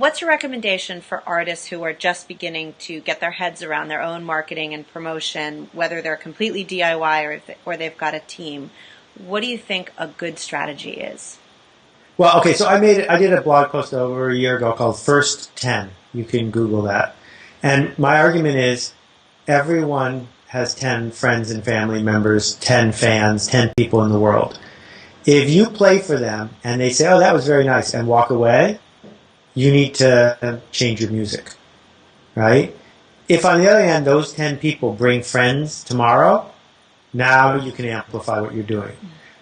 what's your recommendation for artists who are just beginning to get their heads around their own marketing and promotion, whether they're completely DIY or they've got a team? What do you think a good strategy is? Well, okay, so I did a blog post over a year ago called First 10. You can Google that. And my argument is everyone has 10 friends and family members, 10 fans, 10 people in the world. If you play for them and they say, oh, that was very nice, and walk away, you need to change your music, right? If, on the other hand, those 10 people bring friends tomorrow, now you can amplify what you're doing.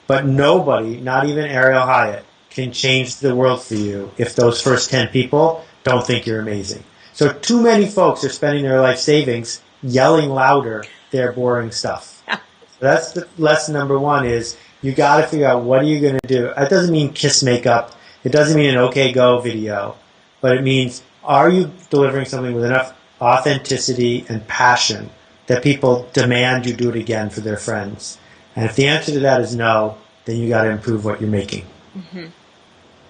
But nobody, not even Ariel Hyatt, can change the world for you if those first 10 people don't think you're amazing. So too many folks are spending their life savings yelling louder their boring stuff. So that's the lesson number one is you got to figure out what are you going to do. That doesn't mean kiss makeup. It doesn't mean an OK Go video. But it means are you delivering something with enough authenticity and passion that people demand you do it again for their friends? And if the answer to that is no, then you got to improve what you're making. Mm-hmm.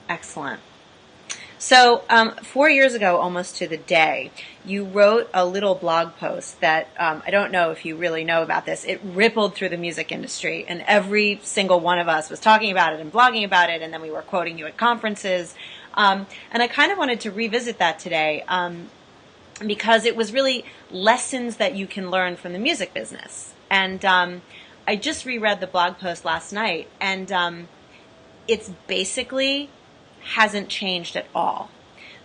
Excellent. So 4 years ago, almost to the day, you wrote a little blog post that I don't know if you really know about this. It rippled through the music industry, and every single one of us was talking about it and blogging about it, and then we were quoting you at conferences. And I kind of wanted to revisit that today because it was really lessons that you can learn from the music business. And I just reread the blog post last night, and it's basically hasn't changed at all.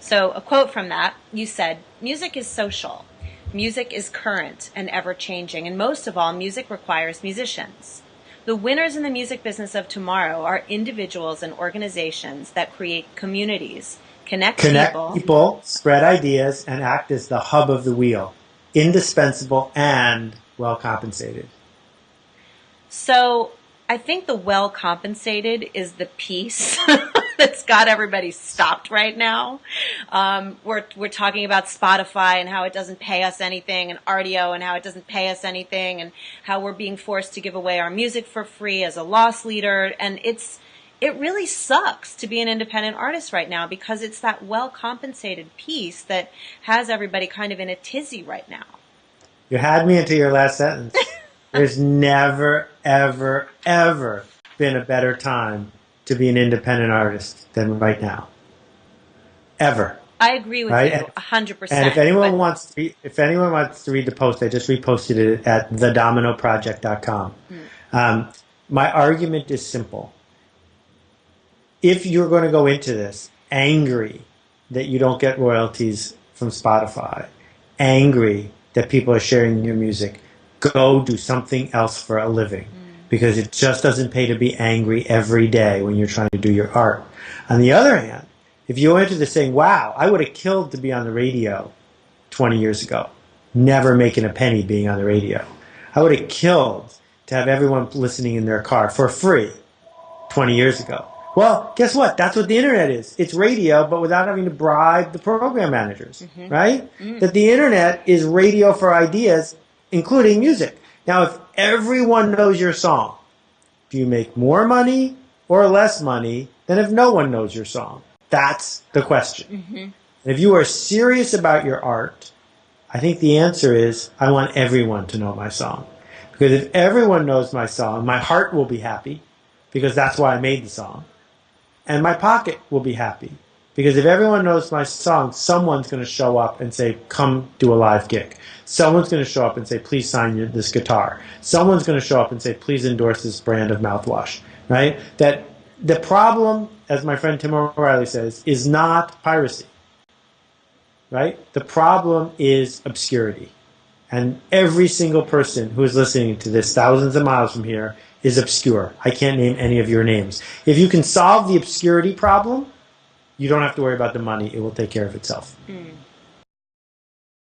So a quote from that, you said, music is social. Music is current and ever-changing, and most of all, music requires musicians. The winners in the music business of tomorrow are individuals and organizations that create communities, connect people, spread ideas, and act as the hub of the wheel. Indispensable and well compensated. So I think the well compensated is the piece that's got everybody stopped right now. We're talking about Spotify and how it doesn't pay us anything, and RDO and how it doesn't pay us anything, and how we're being forced to give away our music for free as a loss leader. And it really sucks to be an independent artist right now because it's that well compensated piece that has everybody kind of in a tizzy right now. You had me into your last sentence. There's never, ever, ever been a better time to be an independent artist than right now. Ever. I agree with you 100%. And if anyone wants to read the post, I just reposted it at thedominoproject.com. My argument is simple. If you're going to go into this angry that you don't get royalties from Spotify, angry that people are sharing your music, go do something else for a living. Because it just doesn't pay to be angry every day when you're trying to do your art. On the other hand, if you enter this saying, wow, I would have killed to be on the radio 20 years ago, never making a penny being on the radio. I would have killed to have everyone listening in their car for free 20 years ago. Well, guess what? That's what the internet is. It's radio, but without having to bribe the program managers, right? That the internet is radio for ideas, including music. Now, if everyone knows your song, do you make more money or less money than if no one knows your song? That's the question. And if you are serious about your art, I think the answer is I want everyone to know my song. Because if everyone knows my song, my heart will be happy because that's why I made the song. And my pocket will be happy because if everyone knows my song, someone's going to show up and say, come do a live gig. Someone's going to show up and say, please sign this guitar. Someone's going to show up and say, please endorse this brand of mouthwash, right? That the problem, as my friend Tim O'Reilly says, is not piracy, right? The problem is obscurity. And every single person who is listening to this thousands of miles from here is obscure. I can't name any of your names. If you can solve the obscurity problem, you don't have to worry about the money. It will take care of itself.